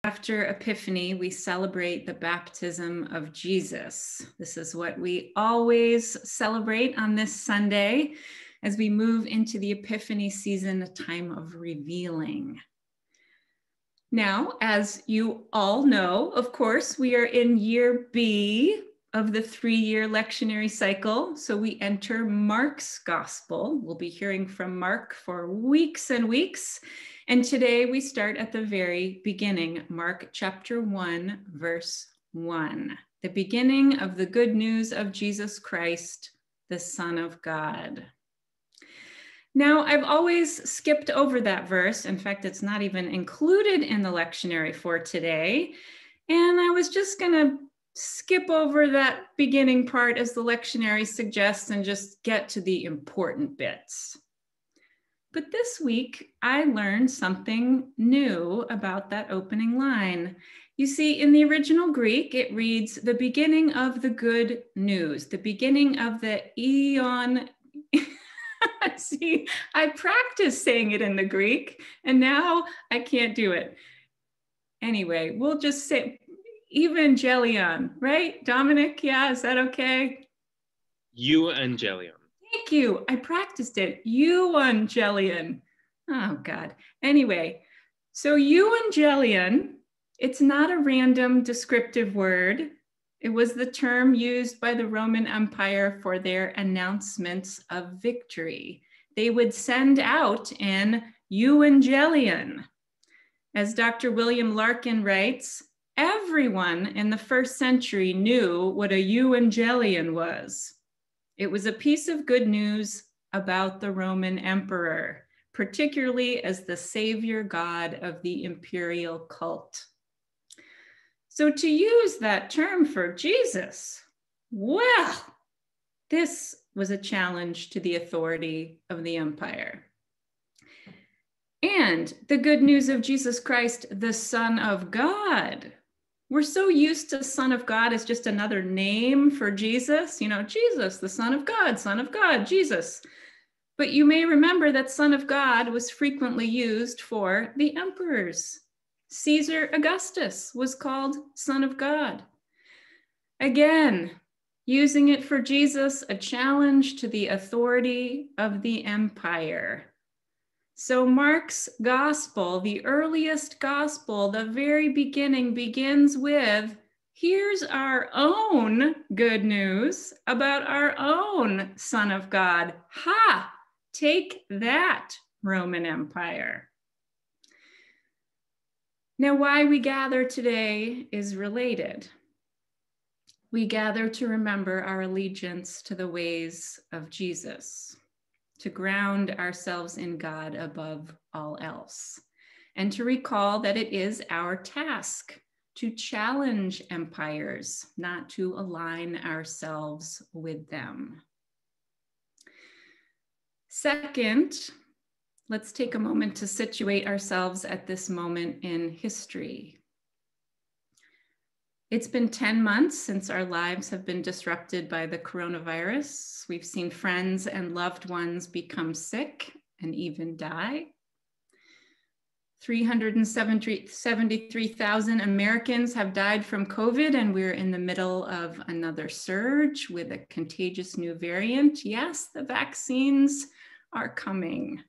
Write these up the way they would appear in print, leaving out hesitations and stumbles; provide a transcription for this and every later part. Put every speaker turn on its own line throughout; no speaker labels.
After Epiphany, we celebrate the baptism of Jesus. This is what we always celebrate on this Sunday as we move into the Epiphany season, a time of revealing. Now, as you all know, of course, we are in year B of the 3-year lectionary cycle. So we enter Mark's gospel. We'll be hearing from Mark for weeks and weeks. And today we start at the very beginning, Mark chapter 1, verse 1, the beginning of the good news of Jesus Christ, the Son of God. Now, I've always skipped over that verse. In fact, it's not even included in the lectionary for today. And I was just going to skip over that beginning part as the lectionary suggests and just get to the important bits. But this week, I learned something new about that opening line. You see, in the original Greek, it reads, the beginning of the good news, the beginning of the eon. See, I practiced saying it in the Greek, and now I can't do it. Anyway, we'll just say evangelion, right? Dominic, yeah, is that okay?
Evangelion.
Thank you. I practiced it. Evangelion. Oh, God. Anyway, so evangelion, it's not a random descriptive word. It was the term used by the Roman Empire for their announcements of victory. They would send out an evangelion. As Dr. William Larkin writes, everyone in the first century knew what a evangelion was. It was a piece of good news about the Roman emperor, particularly as the savior god of the imperial cult. So to use that term for Jesus, well, this was a challenge to the authority of the empire. And the good news of Jesus Christ, the Son of God. We're so used to Son of God as just another name for Jesus, you know, Jesus, the Son of God, Jesus. But you may remember that Son of God was frequently used for the emperors. Caesar Augustus was called Son of God. Again, using it for Jesus, a challenge to the authority of the empire. So Mark's gospel, the earliest gospel, the very beginning begins with, here's our own good news about our own Son of God. Ha! Take that, Roman Empire. Now, why we gather today is related. We gather to remember our allegiance to the ways of Jesus, to ground ourselves in God above all else, and to recall that it is our task to challenge empires, not to align ourselves with them. Second, let's take a moment to situate ourselves at this moment in history. It's been 10 months since our lives have been disrupted by the coronavirus. We've seen friends and loved ones become sick and even die. 373,000 Americans have died from COVID, and we're in the middle of another surge with a contagious new variant. Yes, the vaccines are coming.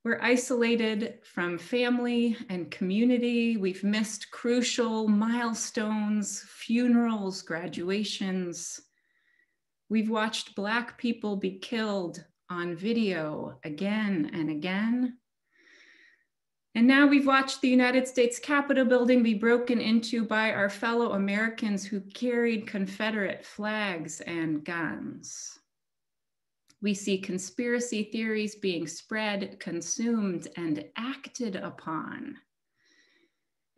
We're isolated from family and community. We've missed crucial milestones, funerals, graduations. We've watched Black people be killed on video again and again. And now we've watched the United States Capitol building be broken into by our fellow Americans who carried Confederate flags and guns. We see conspiracy theories being spread, consumed, and acted upon.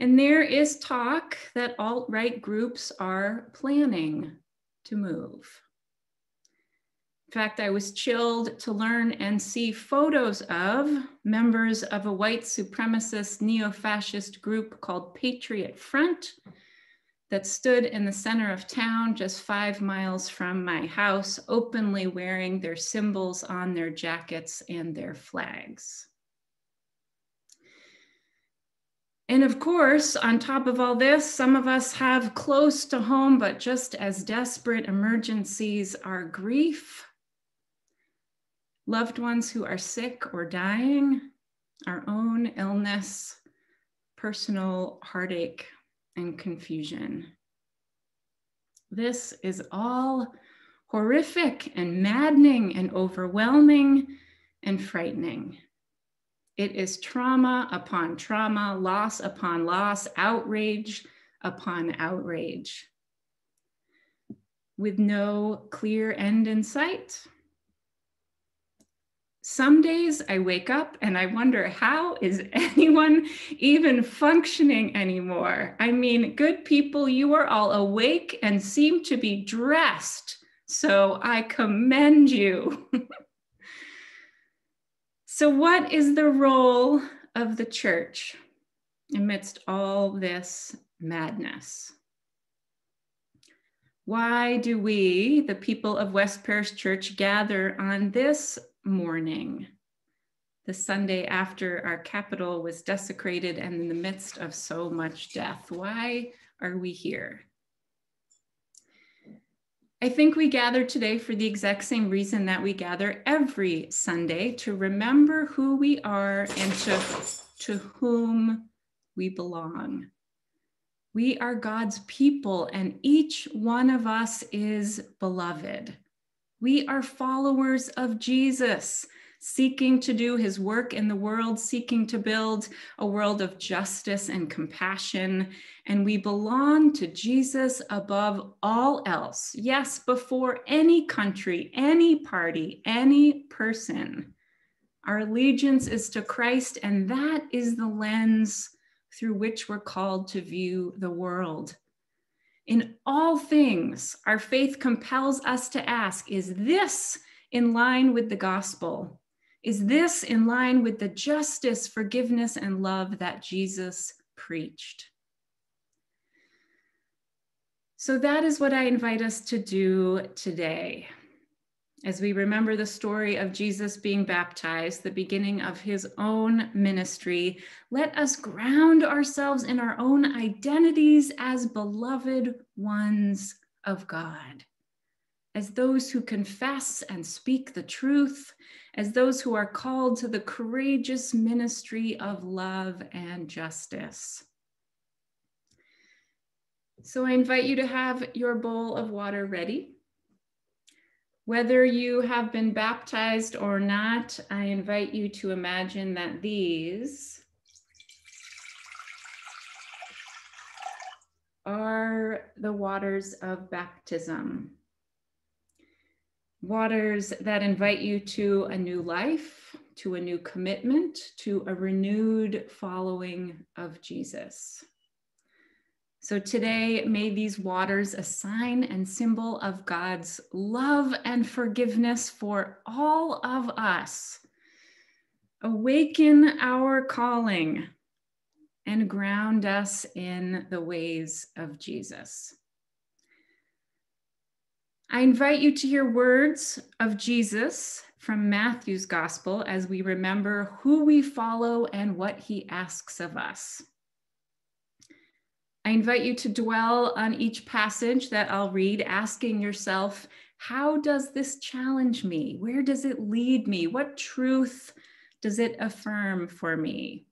And there is talk that alt-right groups are planning to move. In fact, I was chilled to learn and see photos of members of a white supremacist neo-fascist group called Patriot Front that stood in the center of town just 5 miles from my house, openly wearing their symbols on their jackets and their flags. And of course, on top of all this, some of us have close to home, but just as desperate emergencies, our grief, loved ones who are sick or dying, our own illness, personal heartache and confusion. This is all horrific and maddening and overwhelming and frightening. It is trauma upon trauma, loss upon loss, outrage upon outrage, with no clear end in sight. Some days I wake up and I wonder, how is anyone even functioning anymore? I mean, good people, you are all awake and seem to be dressed, so I commend you. So what is the role of the church amidst all this madness? Why do we, the people of West Parish Church, gather on this morning, the Sunday after our capital was desecrated and in the midst of so much death? Why are we here? I think we gather today for the exact same reason that we gather every Sunday, to remember who we are and to whom we belong. We are God's people, and each one of us is beloved. We are followers of Jesus, seeking to do his work in the world, seeking to build a world of justice and compassion. And we belong to Jesus above all else. Yes, before any country, any party, any person. Our allegiance is to Christ, and that is the lens through which we're called to view the world. In all things, our faith compels us to ask, is this in line with the gospel? Is this in line with the justice, forgiveness, and love that Jesus preached? So that is what I invite us to do today. As we remember the story of Jesus being baptized, the beginning of his own ministry, let us ground ourselves in our own identities as beloved ones of God, as those who confess and speak the truth, as those who are called to the courageous ministry of love and justice. So I invite you to have your bowl of water ready. Whether you have been baptized or not, I invite you to imagine that these are the waters of baptism. Waters that invite you to a new life, to a new commitment, to a renewed following of Jesus. So today, may these waters a sign and symbol of God's love and forgiveness for all of us. Awaken our calling and ground us in the ways of Jesus. I invite you to hear words of Jesus from Matthew's gospel as we remember who we follow and what he asks of us. I invite you to dwell on each passage that I'll read, asking yourself, how does this challenge me? Where does it lead me? What truth does it affirm for me?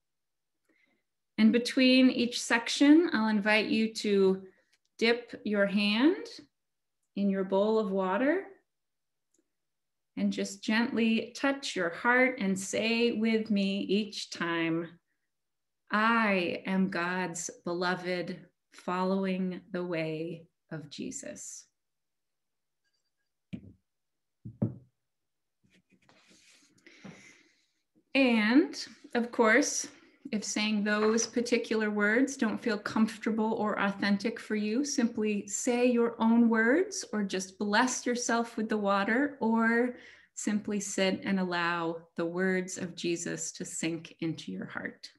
And between each section, I'll invite you to dip your hand in your bowl of water and just gently touch your heart and say with me each time, I am God's beloved, following the way of Jesus. And of course, if saying those particular words don't feel comfortable or authentic for you, simply say your own words or just bless yourself with the water, or simply sit and allow the words of Jesus to sink into your heart.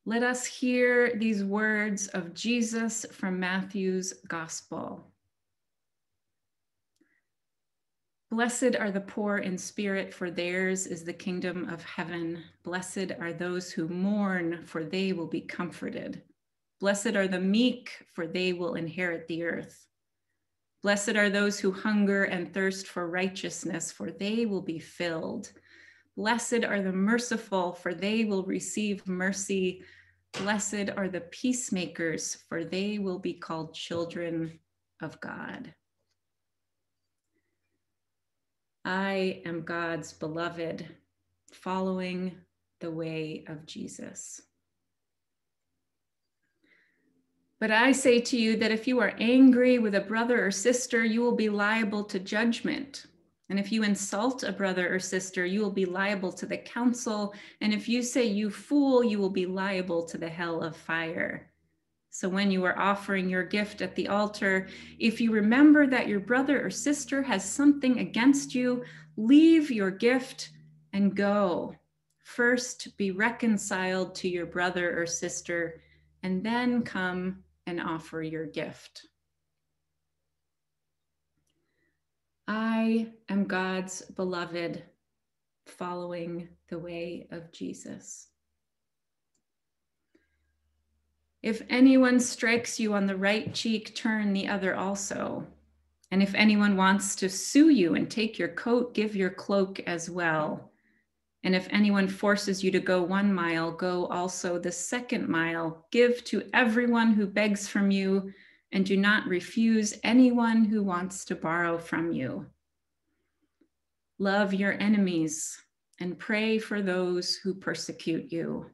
Let us hear these words of Jesus from Matthew's gospel. Blessed are the poor in spirit, for theirs is the kingdom of heaven. Blessed are those who mourn, for they will be comforted. Blessed are the meek, for they will inherit the earth. Blessed are those who hunger and thirst for righteousness, for they will be filled. Blessed are the merciful, for they will receive mercy. Blessed are the peacemakers, for they will be called children of God. I am God's beloved, following the way of Jesus. But I say to you that if you are angry with a brother or sister, you will be liable to judgment. And if you insult a brother or sister, you will be liable to the council. And if you say, you fool, you will be liable to the hell of fire. So when you are offering your gift at the altar, if you remember that your brother or sister has something against you, leave your gift and go. First, be reconciled to your brother or sister, and then come and offer your gift. I am God's beloved, following the way of Jesus. If anyone strikes you on the right cheek, turn the other also. And if anyone wants to sue you and take your coat, give your cloak as well. And if anyone forces you to go 1 mile, go also the 2nd mile. Give to everyone who begs from you, and do not refuse anyone who wants to borrow from you. Love your enemies and pray for those who persecute you.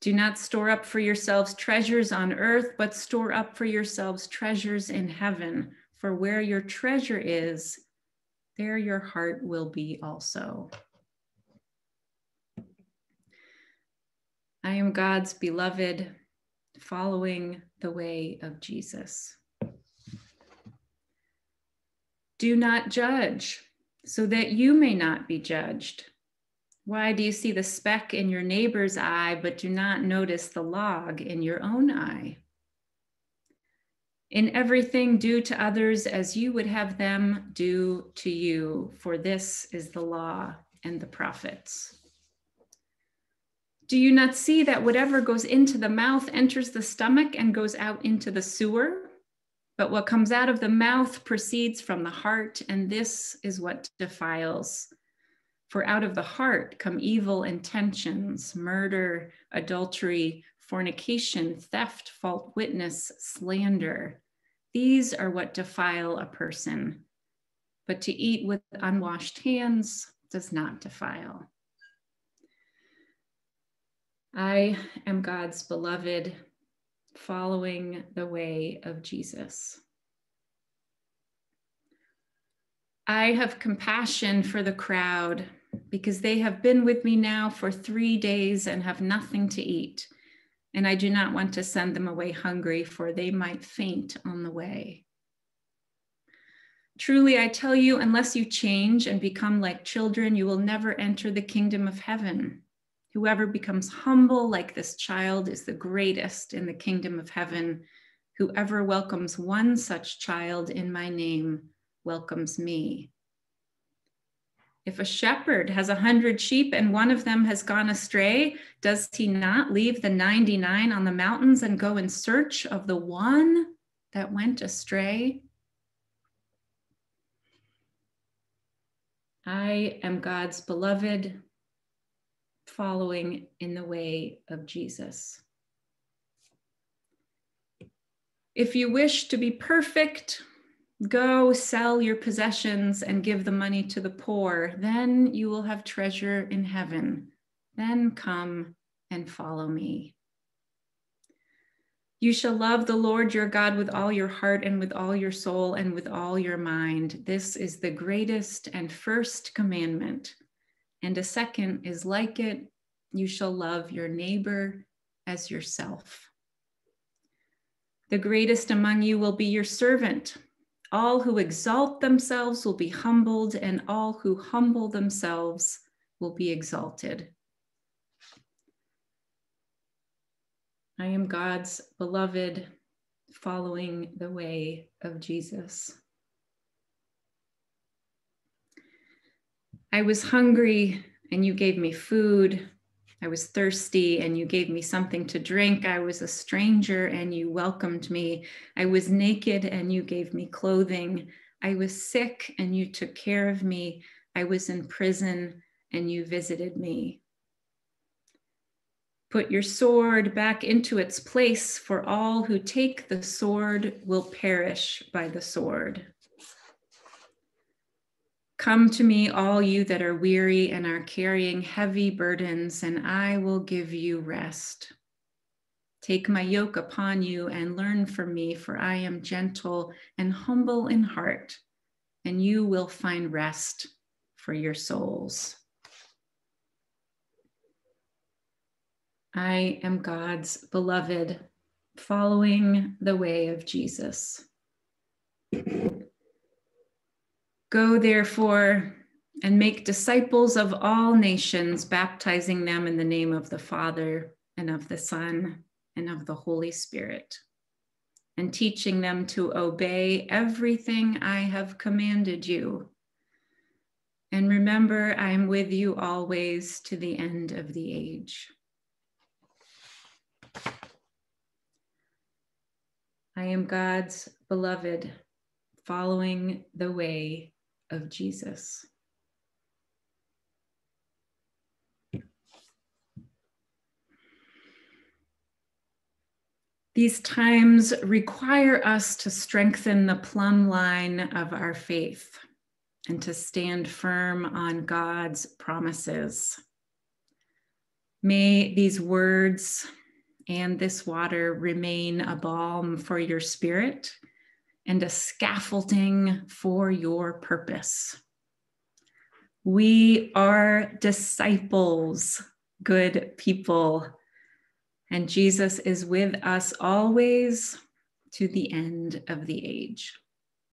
Do not store up for yourselves treasures on earth, but store up for yourselves treasures in heaven. For where your treasure is, there your heart will be also. I am God's beloved, following the way of Jesus. Do not judge, so that you may not be judged. Why do you see the speck in your neighbor's eye, but do not notice the log in your own eye? In everything, do to others as you would have them do to you, for this is the law and the prophets. Do you not see that whatever goes into the mouth enters the stomach and goes out into the sewer? But what comes out of the mouth proceeds from the heart, and this is what defiles. For out of the heart come evil intentions, murder, adultery, fornication, theft, false witness, slander. These are what defile a person. But to eat with unwashed hands does not defile. I am God's beloved, following the way of Jesus. I have compassion for the crowd because they have been with me now for 3 days and have nothing to eat. And I do not want to send them away hungry, for they might faint on the way. Truly, I tell you, unless you change and become like children, you will never enter the kingdom of heaven. Whoever becomes humble like this child is the greatest in the kingdom of heaven. Whoever welcomes one such child in my name welcomes me. If a shepherd has 100 sheep and one of them has gone astray, does he not leave the 99 on the mountains and go in search of the one that went astray? I am God's beloved, following in the way of Jesus. If you wish to be perfect, go sell your possessions and give the money to the poor. Then you will have treasure in heaven. Then come and follow me. You shall love the Lord your God with all your heart and with all your soul and with all your mind. This is the greatest and first commandment. And a second is like it. You shall love your neighbor as yourself. The greatest among you will be your servant. All who exalt themselves will be humbled, and all who humble themselves will be exalted. I am God's beloved, following the way of Jesus. I was hungry and you gave me food. I was thirsty and you gave me something to drink. I was a stranger and you welcomed me. I was naked and you gave me clothing. I was sick and you took care of me. I was in prison and you visited me. Put your sword back into its place, for all who take the sword will perish by the sword. Come to me, all you that are weary and are carrying heavy burdens, and I will give you rest. Take my yoke upon you and learn from me, for I am gentle and humble in heart, and you will find rest for your souls. I am God's beloved, following the way of Jesus. Go therefore and make disciples of all nations, baptizing them in the name of the Father and of the Son and of the Holy Spirit, and teaching them to obey everything I have commanded you. And remember, I am with you always to the end of the age. I am God's beloved, following the way of Jesus. These times require us to strengthen the plumb line of our faith and to stand firm on God's promises. May these words and this water remain a balm for your spirit and a scaffolding for your purpose. We are disciples, good people, and Jesus is with us always to the end of the age.